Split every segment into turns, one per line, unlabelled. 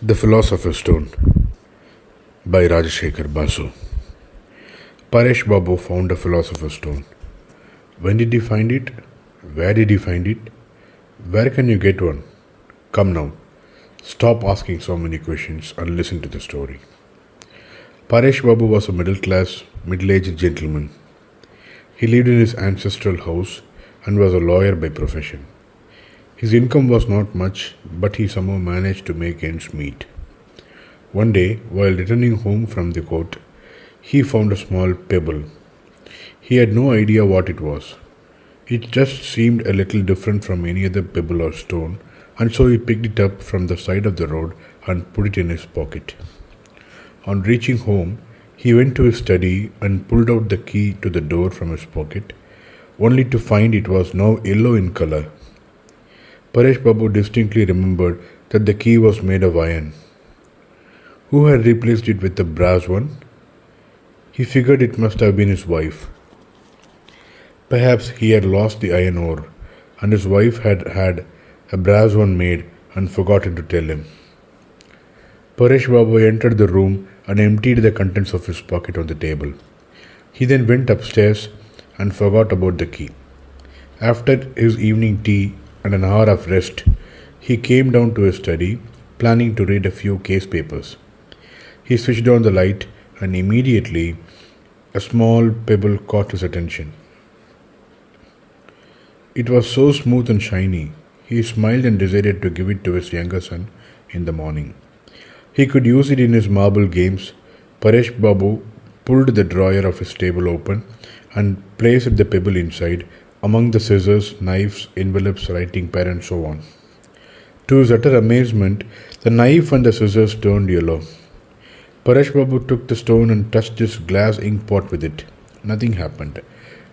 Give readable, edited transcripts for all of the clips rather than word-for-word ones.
The Philosopher's Stone by Rajashekar Basu. Paresh Babu found a Philosopher's Stone. When did he find it? Where did he find it? Where can you get one? Come now, stop asking so many questions and listen to the story. Paresh Babu was a middle-aged gentleman. He lived in his ancestral house and was a lawyer by profession. His income was not much, but he somehow managed to make ends meet. One day, while returning home from the court, he found a small pebble. He had no idea what it was. It just seemed a little different from any other pebble or stone, and so he picked it up from the side of the road and put it in his pocket. On reaching home, he went to his study and pulled out the key to the door from his pocket, only to find it was now yellow in color. Paresh Babu distinctly remembered that the key was made of iron. Who had replaced it with a brass one? He figured it must have been his wife. Perhaps he had lost the iron ore, and his wife had had a brass one made and forgotten to tell him. Paresh Babu entered the room and emptied the contents of his pocket on the table. He then went upstairs and forgot about the key. After his evening tea and an hour of rest, he came down to his study, planning to read a few case papers. He switched on the light, and immediately a small pebble caught his attention. It was so smooth and shiny. He smiled and decided to give it to his younger son in the morning. He could use it in his marble games. Paresh Babu pulled the drawer of his table open and placed the pebble inside, among the scissors, knives, envelopes, writing pad, and so on. To his utter amazement, the knife and the scissors turned yellow. Paresh Babu took the stone and touched his glass ink pot with it. Nothing happened.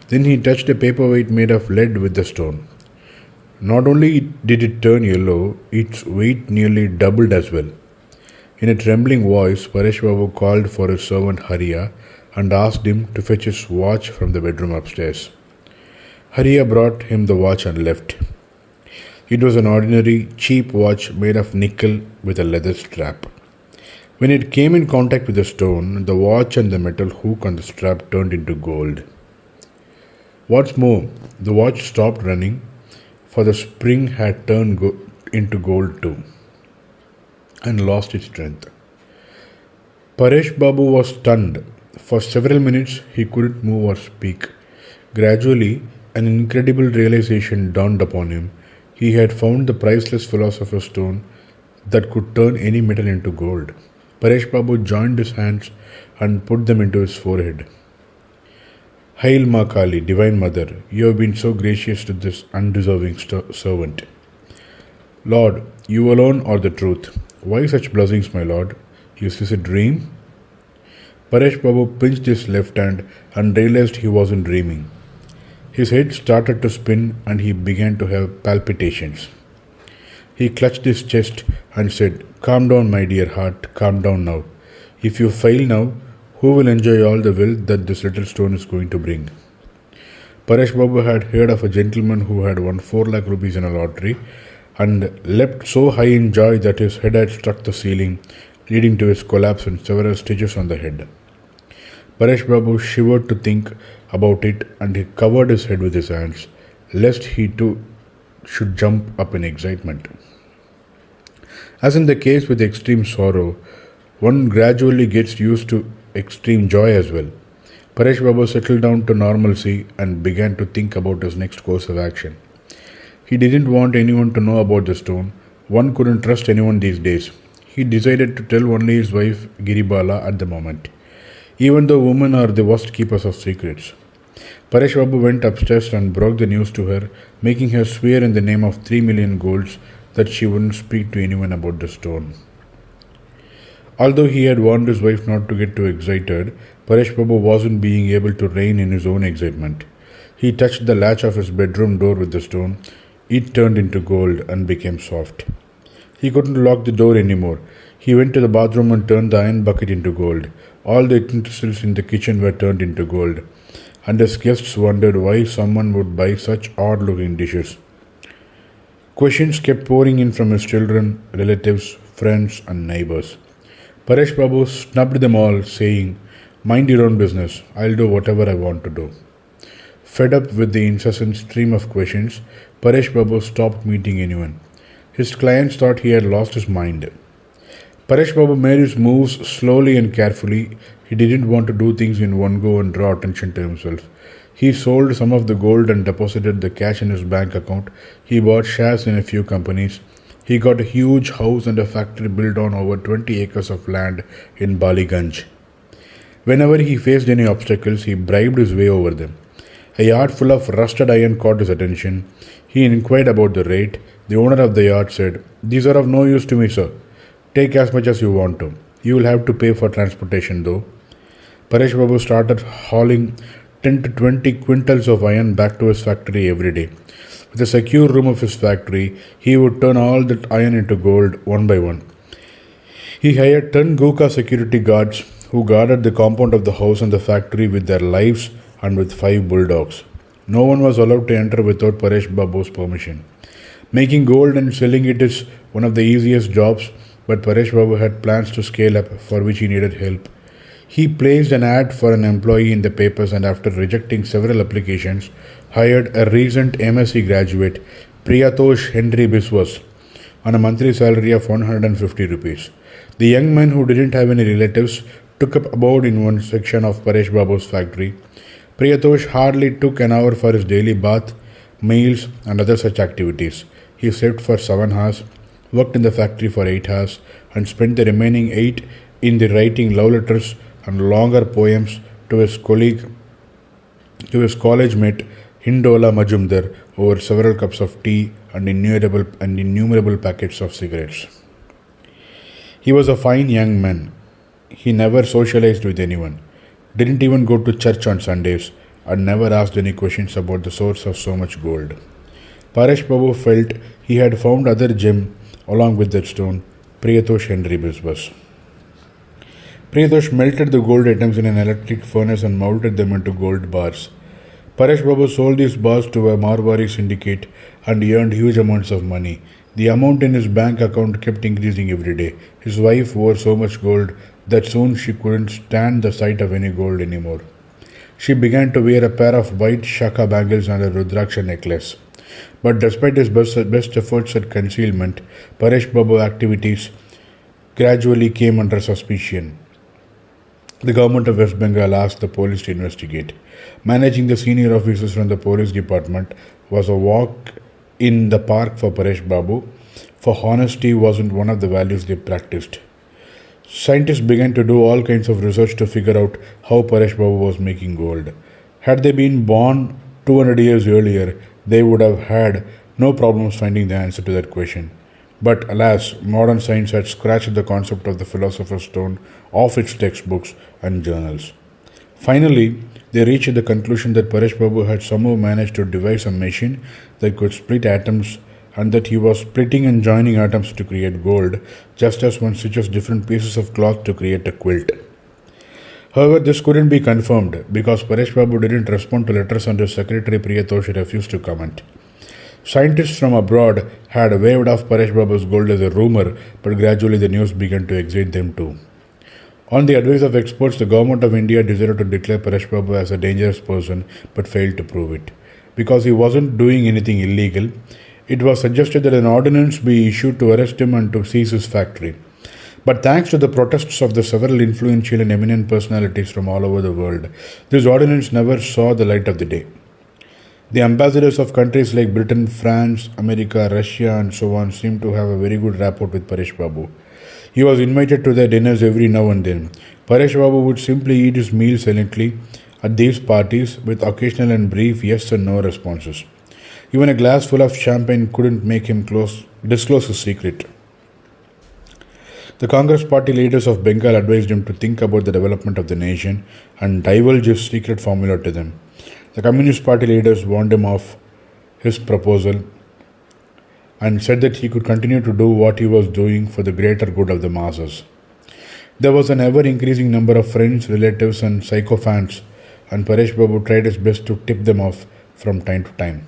Then he touched a paperweight made of lead with the stone. Not only did it turn yellow, its weight nearly doubled as well. In a trembling voice, Paresh Babu called for his servant Hariya and asked him to fetch his watch from the bedroom upstairs. Hariya brought him the watch and left. It was an ordinary, cheap watch made of nickel with a leather strap. When it came in contact with the stone, the watch and the metal hook on the strap turned into gold. What's more, the watch stopped running, for the spring had turned into gold too, and lost its strength. Paresh Babu was stunned. For several minutes he couldn't move or speak. Gradually, an incredible realization dawned upon him. He had found the priceless Philosopher's Stone that could turn any metal into gold. Paresh Babu joined his hands and put them into his forehead. Hail Ma Kali, Divine Mother, you have been so gracious to this undeserving servant. Lord, you alone are the truth. Why such blessings, my Lord? Is this a dream? Paresh Babu pinched his left hand and realized he wasn't dreaming. His head started to spin and he began to have palpitations. He clutched his chest and said, Calm down, my dear heart, calm down now. If you fail now, who will enjoy all the wealth that this little stone is going to bring? Paresh Babu had heard of a gentleman who had won 4 lakh rupees in a lottery and leapt so high in joy that his head had struck the ceiling, leading to his collapse and several stitches on the head. Paresh Babu shivered to think about it, and he covered his head with his hands, lest he too should jump up in excitement. As in the case with extreme sorrow, one gradually gets used to extreme joy as well. Paresh Babu settled down to normalcy and began to think about his next course of action. He didn't want anyone to know about the stone. One couldn't trust anyone these days. He decided to tell only his wife Giribala at the moment, even though women are the worst keepers of secrets. Paresh Babu went upstairs and broke the news to her, making her swear in the name of 3 million golds that she wouldn't speak to anyone about the stone. Although he had warned his wife not to get too excited, Paresh Babu wasn't being able to rein in his own excitement. He touched the latch of his bedroom door with the stone. It turned into gold and became soft. He couldn't lock the door anymore. He went to the bathroom and turned the iron bucket into gold. All the utensils in the kitchen were turned into gold, and his guests wondered why someone would buy such odd-looking dishes. Questions kept pouring in from his children, relatives, friends, and neighbors. Paresh Babu snubbed them all, saying, "Mind your own business, I'll do whatever I want to do." Fed up with the incessant stream of questions, Paresh Babu stopped meeting anyone. His clients thought he had lost his mind. Paresh Babu made his moves slowly and carefully. He didn't want to do things in one go and draw attention to himself. He sold some of the gold and deposited the cash in his bank account. He bought shares in a few companies. He got a huge house and a factory built on over 20 acres of land in Baliganj. Whenever he faced any obstacles, he bribed his way over them. A yard full of rusted iron caught his attention. He inquired about the rate. The owner of the yard said, "These are of no use to me, sir. Take as much as you want to. You will have to pay for transportation, though." Paresh Babu started hauling 10 to 20 quintals of iron back to his factory every day. With the secure room of his factory, he would turn all that iron into gold one by one. He hired 10 Gurkha security guards who guarded the compound of the house and the factory with their lives and with 5 bulldogs. No one was allowed to enter without Paresh Babu's permission. Making gold and selling it is one of the easiest jobs, but Paresh Babu had plans to scale up, for which he needed help. He placed an ad for an employee in the papers and, after rejecting several applications, hired a recent MSc graduate, Priyatosh Henry Biswas, on a monthly salary of 150 rupees. The young man, who didn't have any relatives, took up abode in one section of Paresh Babu's factory. Priyatosh hardly took an hour for his daily bath, meals, and other such activities. He slept for 7 hours, worked in the factory for 8 hours, and spent the remaining 8 in the writing love letters and longer poems to his college mate Hindola Majumdar over several cups of tea and innumerable packets of cigarettes. He was a fine young man. He never socialized with anyone, didn't even go to church on Sundays, and never asked any questions about the source of so much gold. Paresh Babu felt he had found other gem along with that stone, Priyatosh Henry Biswas. Priyatosh melted the gold atoms in an electric furnace and molded them into gold bars. Paresh Babu sold these bars to a Marwari syndicate and earned huge amounts of money. The amount in his bank account kept increasing every day. His wife wore so much gold that soon she couldn't stand the sight of any gold anymore. She began to wear a pair of white shaka bangles and a rudraksha necklace. But despite his best efforts at concealment, Paresh Babu's activities gradually came under suspicion. The government of West Bengal asked the police to investigate. Managing the senior officers from the police department was a walk in the park for Paresh Babu, for honesty wasn't one of the values they practiced. Scientists began to do all kinds of research to figure out how Paresh Babu was making gold. Had they been born 200 years earlier, they would have had no problems finding the answer to that question. But alas, modern science had scratched the concept of the Philosopher's Stone off its textbooks and journals. Finally, they reached the conclusion that Paresh Babu had somehow managed to devise a machine that could split atoms, and that he was splitting and joining atoms to create gold, just as one stitches different pieces of cloth to create a quilt. However, this couldn't be confirmed because Paresh Babu didn't respond to letters and his secretary Priyatosh refused to comment. Scientists from abroad had waved off Paresh Babu's gold as a rumor, but gradually the news began to excite them too. On the advice of experts, the government of India decided to declare Paresh Babu as a dangerous person but failed to prove it. Because he wasn't doing anything illegal, it was suggested that an ordinance be issued to arrest him and to seize his factory. But thanks to the protests of the several influential and eminent personalities from all over the world, this ordinance never saw the light of the day. The ambassadors of countries like Britain, France, America, Russia, and so on seemed to have a very good rapport with Paresh Babu. He was invited to their dinners every now and then. Paresh Babu would simply eat his meal silently at these parties with occasional and brief yes and no responses. Even a glass full of champagne couldn't make him disclose his secret. The Congress party leaders of Bengal advised him to think about the development of the nation and divulge his secret formula to them. The Communist Party leaders warned him of his proposal and said that he could continue to do what he was doing for the greater good of the masses. There was an ever-increasing number of friends, relatives and sycophants, and Paresh Babu tried his best to tip them off from time to time.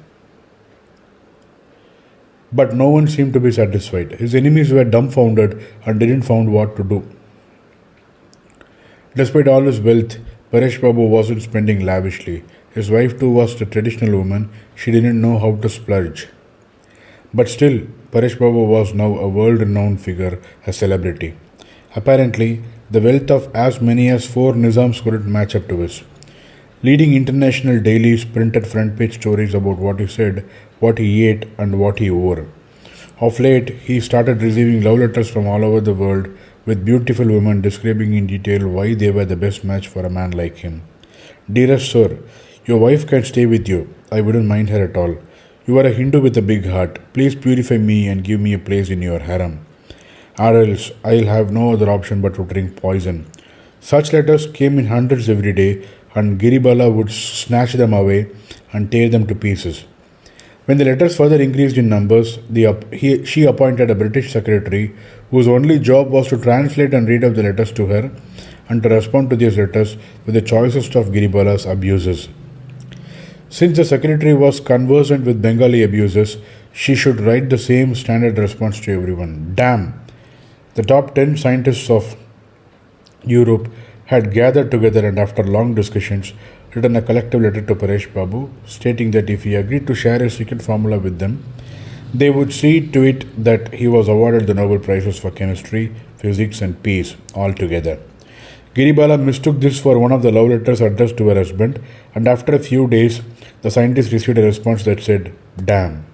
But no one seemed to be satisfied. His enemies were dumbfounded and didn't find what to do. Despite all his wealth, Paresh Babu wasn't spending lavishly. His wife too was a traditional woman. She didn't know how to splurge. But still, Paresh Babu was now a world-renowned figure, a celebrity. Apparently, the wealth of as many as four Nizams couldn't match up to his. Leading international dailies printed front-page stories about what he said, what he ate, and what he wore. Of late, he started receiving love letters from all over the world with beautiful women describing in detail why they were the best match for a man like him. Dearest sir, your wife can stay with you. I wouldn't mind her at all. You are a Hindu with a big heart. Please purify me and give me a place in your harem. Or else I'll have no other option but to drink poison. Such letters came in hundreds every day, and Giribala would snatch them away and tear them to pieces. When the letters further increased in numbers, she appointed a British secretary whose only job was to translate and read out the letters to her and to respond to these letters with the choicest of Giribala's abuses. Since the secretary was conversant with Bengali abuses, she should write the same standard response to everyone. Damn! The top 10 scientists of Europe had gathered together and after long discussions written a collective letter to Paresh Babu stating that if he agreed to share a secret formula with them, they would see to it that he was awarded the Nobel Prizes for chemistry, physics and peace all together. Giribala mistook this for one of the love letters addressed to her husband, and after a few days, the scientist received a response that said, "Damn."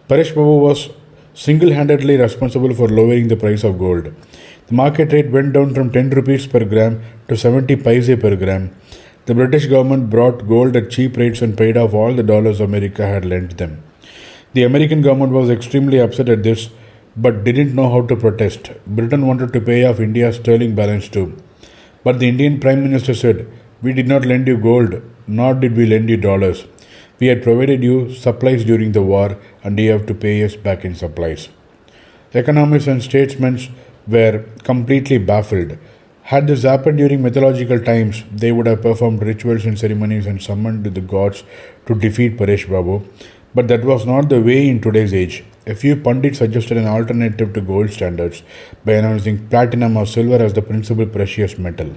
Paresh Babu was single-handedly responsible for lowering the price of gold. The market rate went down from 10 rupees per gram to 70 paise per gram. The British government brought gold at cheap rates and paid off all the dollars America had lent them. The American government was extremely upset at this, but didn't know how to protest. Britain wanted to pay off India's sterling balance too. But the Indian Prime Minister said, "We did not lend you gold, nor did we lend you dollars. We had provided you supplies during the war, and you have to pay us back in supplies." Economists and statesmen were completely baffled. Had this happened during mythological times, they would have performed rituals and ceremonies and summoned the gods to defeat Paresh Babu. But that was not the way in today's age. A few pundits suggested an alternative to gold standards by announcing platinum or silver as the principal precious metal.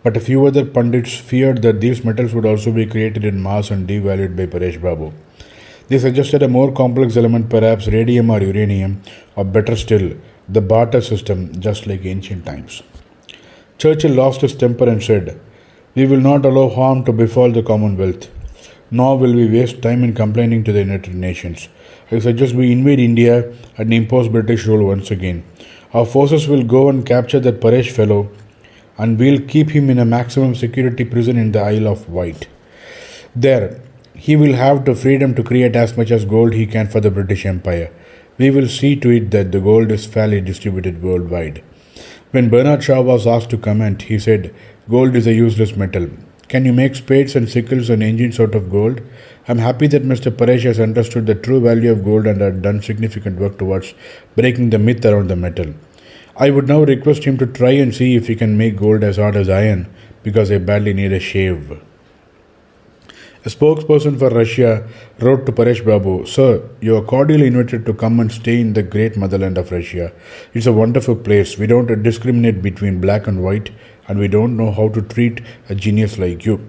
But a few other pundits feared that these metals would also be created in mass and devalued by Paresh Babu. They suggested a more complex element, perhaps radium or uranium, or better still, the barter system, just like ancient times. Churchill lost his temper and said, "We will not allow harm to befall the Commonwealth, nor will we waste time in complaining to the United Nations. I suggest we invade India and impose British rule once again. Our forces will go and capture that Paresh fellow, and we'll keep him in a maximum security prison in the Isle of Wight. There, he will have the freedom to create as much as gold he can for the British Empire. We will see to it that the gold is fairly distributed worldwide." When Bernard Shaw was asked to comment, he said, "Gold is a useless metal. Can you make spades and sickles and engines out of gold? I'm happy that Mr. Paresh has understood the true value of gold and had done significant work towards breaking the myth around the metal. I would now request him to try and see if he can make gold as hard as iron, because I badly need a shave." A spokesperson for Russia wrote to Paresh Babu, "Sir, you are cordially invited to come and stay in the great motherland of Russia. It's a wonderful place. We don't discriminate between black and white, and we don't know how to treat a genius like you.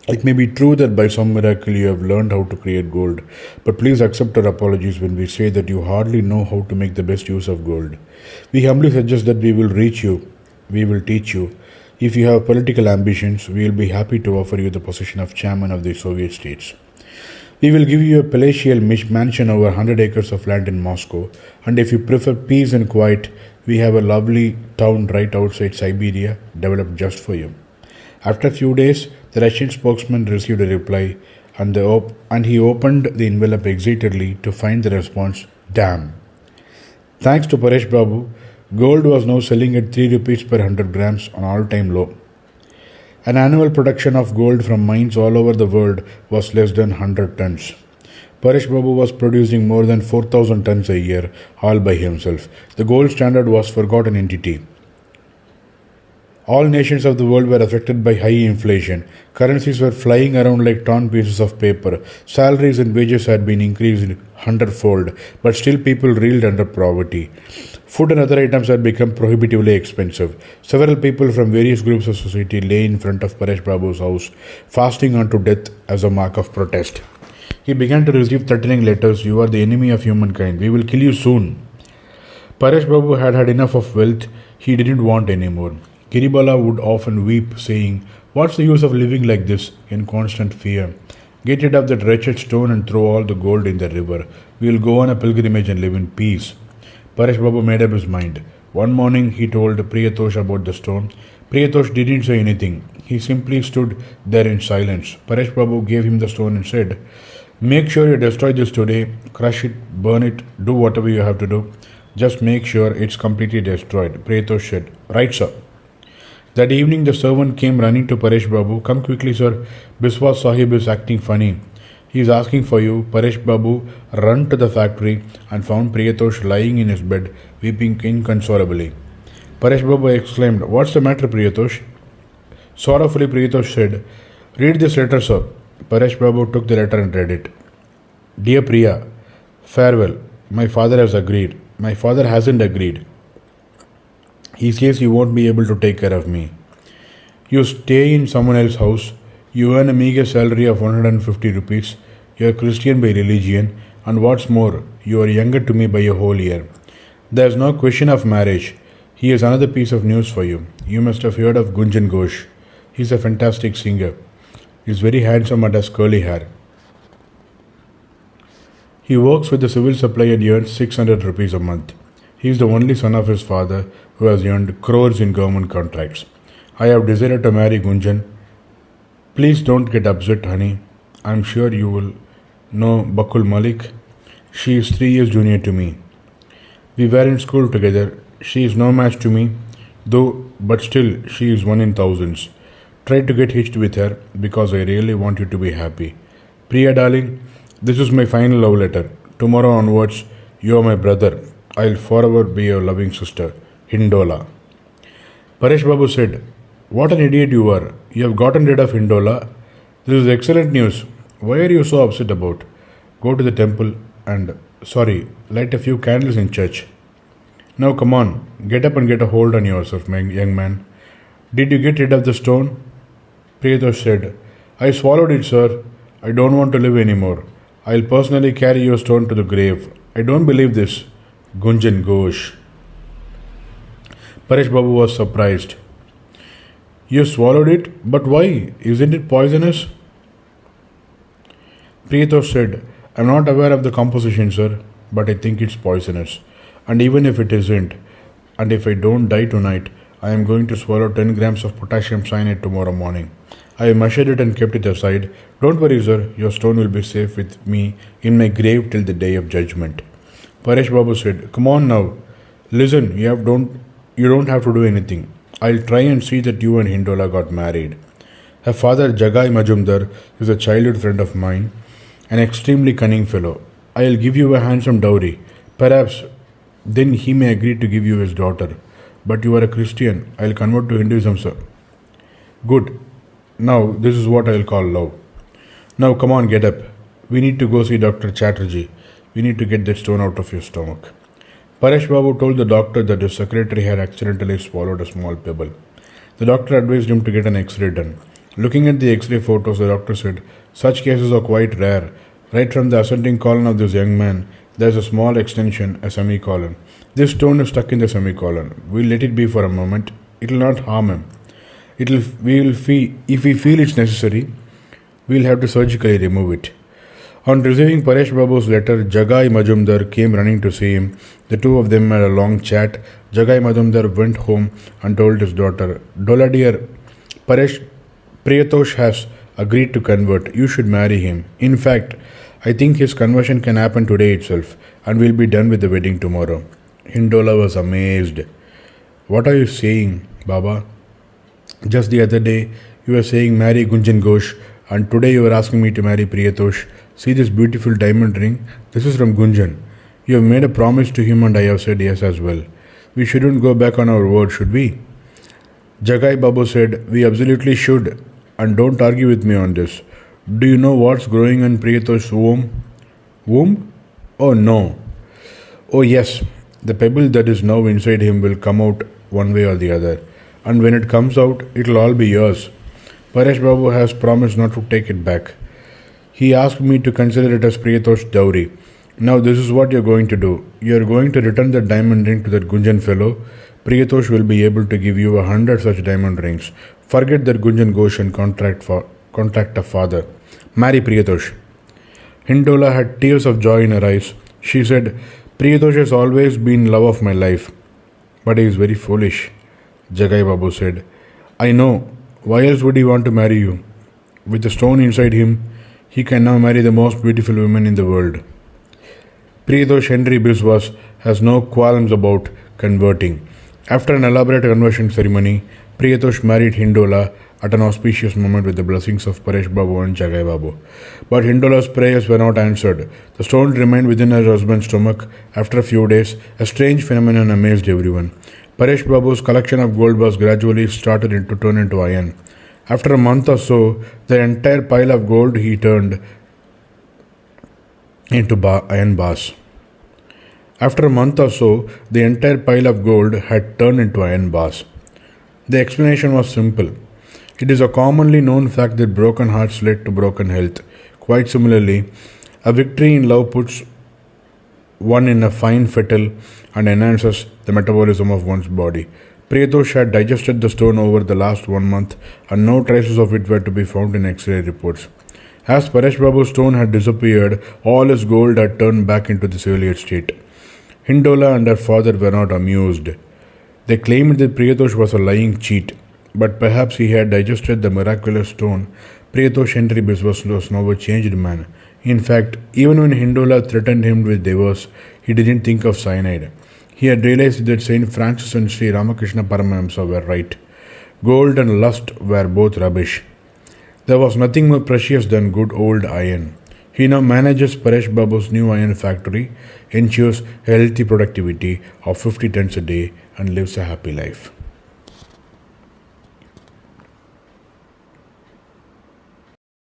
It may be true that by some miracle you have learned how to create gold, but please accept our apologies when we say that you hardly know how to make the best use of gold. We humbly suggest that we will reach you, we will teach you. If you have political ambitions, we will be happy to offer you the position of chairman of the Soviet states. We will give you a palatial mansion over 100 acres of land in Moscow, and if you prefer peace and quiet, we have a lovely town right outside Siberia developed just for you." After a few days, the Russian spokesman received a reply, and he opened the envelope excitedly to find the response, "Damn." Thanks to Paresh Babu, gold was now selling at 3 rupees per 100 grams on all-time low. An annual production of gold from mines all over the world was less than 100 tons. Paresh Babu was producing more than 4,000 tons a year, all by himself. The gold standard was a forgotten entity. All nations of the world were affected by high inflation. Currencies were flying around like torn pieces of paper. Salaries and wages had been increased hundredfold, but still people reeled under poverty. Food and other items had become prohibitively expensive. Several people from various groups of society lay in front of Paresh Babu's house, fasting unto death as a mark of protest. He began to receive threatening letters. You are the enemy of humankind. We will kill you soon. Paresh Babu had had enough of wealth. He didn't want any more. Giribala would often weep, saying, What's the use of living like this, in constant fear? Get rid of that wretched stone and throw all the gold in the river. We will go on a pilgrimage and live in peace. Paresh Babu made up his mind. One morning he told Priyatosh about the stone. Priyatosh didn't say anything. He simply stood there in silence. Paresh Babu gave him the stone and said, Make sure you destroy this today. Crush it, burn it, do whatever you have to do. Just make sure it's completely destroyed. Priyatosh said, Right, sir. That evening the servant came running to Paresh Babu. Come quickly, sir. Biswas Sahib is acting funny. He is asking for you. Paresh Babu ran to the factory and found Priyatosh lying in his bed, weeping inconsolably. Paresh Babu exclaimed, What's the matter, Priyatosh? Sorrowfully, Priyatosh said, Read this letter, sir. Paresh Babu took the letter and read it. Dear Priya, farewell. My father has agreed. My father hasn't agreed. He says you won't be able to take care of me. You stay in someone else's house. You earn a meager salary of 150 rupees. You are Christian by religion. And what's more, you are younger to me by a whole year. There is no question of marriage. Here's another piece of news for you. You must have heard of Gunjan Ghosh. He's a fantastic singer. He's very handsome and has curly hair. He works with the civil supply and earns 600 rupees a month. He is the only son of his father who has earned crores in government contracts. I have decided to marry Gunjan. Please don't get upset, honey. I am sure you will know Bakul Malik. She is 3 years junior to me. We were in school together. She is no match to me, but still she is one in thousands. Try to get hitched with her because I really want you to be happy. Priya darling, this is my final love letter. Tomorrow onwards, you are my brother. I'll forever be your loving sister, Hindola. Paresh Babu said, What an idiot you are. You have gotten rid of Hindola. This is excellent news. Why are you so upset about? Go to the temple and, light a few candles in church. Now come on, get up and get a hold on yourself, my young man. Did you get rid of the stone? Priyatosh said, I swallowed it, sir. I don't want to live anymore. I'll personally carry your stone to the grave. I don't believe this. Gunjan Ghosh. Paresh Babu was surprised. You swallowed it? But why? Isn't it poisonous? Priyatosh said, I'm not aware of the composition, sir, but I think it's poisonous. And even if it isn't, and if I don't die tonight, I am going to swallow 10 grams of potassium cyanide tomorrow morning. I have measured it and kept it aside. Don't worry, sir, your stone will be safe with me in my grave till the day of judgment. Paresh Babu said, Come on now. Listen, you don't have to do anything. I'll try and see that you and Hindola got married. Her father, Jagai Majumdar, is a childhood friend of mine, an extremely cunning fellow. I'll give you a handsome dowry. Perhaps then he may agree to give you his daughter. But you are a Christian. I'll convert to Hinduism, sir. Good. Now, this is what I'll call love. Now, come on, get up. We need to go see Dr. Chatterjee. We need to get that stone out of your stomach. Paresh Babu told the doctor that his secretary had accidentally swallowed a small pebble. The doctor advised him to get an X-ray done. Looking at the X-ray photos, the doctor said, Such cases are quite rare. Right from the ascending colon of this young man, there is a small extension, a semicolon. This stone is stuck in the semicolon. We'll let it be for a moment. It will not harm him. If we feel it's necessary, we'll have to surgically remove it. On receiving Paresh Babu's letter, Jagai Majumdar came running to see him. The two of them had a long chat. Jagai Majumdar went home and told his daughter, Dola dear, Priyatosh has agreed to convert. You should marry him. In fact, I think his conversion can happen today itself, and we'll be done with the wedding tomorrow. Hindola was amazed. What are you saying, Baba? Just the other day, you were saying marry Gunjan Ghosh, and today you are asking me to marry Priyatosh. See this beautiful diamond ring? This is from Gunjan. You have made a promise to him and I have said yes as well. We shouldn't go back on our word, should we? Jagai Babu said, "We absolutely should, and don't argue with me on this. Do you know what's growing in Priyatosh's womb? Womb? Oh no. Oh yes. The pebble that is now inside him will come out one way or the other. And when it comes out, it'll all be yours. Paresh Babu has promised not to take it back. He asked me to consider it as Priyatosh's dowry. Now this is what you're going to do. You're going to return the diamond ring to that Gunjan fellow. Priyatosh will be able to give you 100 such diamond rings. Forget that Gunjan Ghosh and contact a father. Marry Priyatosh." Hindola had tears of joy in her eyes. She said, "Priyatosh has always been love of my life. But he is very foolish." Jagai Babu said, "I know. Why else would he want to marry you? With the stone inside him, he can now marry the most beautiful woman in the world." Priyatosh Henry Biswas has no qualms about converting. After an elaborate conversion ceremony, Priyatosh married Hindola at an auspicious moment with the blessings of Paresh Babu and Jagai Babu. But Hindola's prayers were not answered. The stone remained within her husband's stomach. After a few days, a strange phenomenon amazed everyone. Paresh Babu's collection of gold was gradually started to turn into iron. After a month or so, the entire pile of gold he turned into iron bars. After a month or so, the entire pile of gold had turned into iron bars. The explanation was simple. It is a commonly known fact that broken hearts lead to broken health. Quite similarly, a victory in love puts one in a fine fettle and enhances the metabolism of one's body. Priyatosh had digested the stone over the last 1 month, and no traces of it were to be found in X-ray reports. As Paresh Babu's stone had disappeared, all his gold had turned back into the earlier state. Hindola and her father were not amused. They claimed that Priyatosh was a lying cheat, but perhaps he had digested the miraculous stone. Priyatosh Henry Biswas was now a changed man. In fact, even when Hindola threatened him with divorce, he didn't think of cyanide. He had realized that Saint Francis and Sri Ramakrishna Paramahamsa were right. Gold and lust were both rubbish. There was nothing more precious than good old iron. He now manages Paresh Babu's new iron factory, ensures healthy productivity of 50 tons a day, and lives a happy life.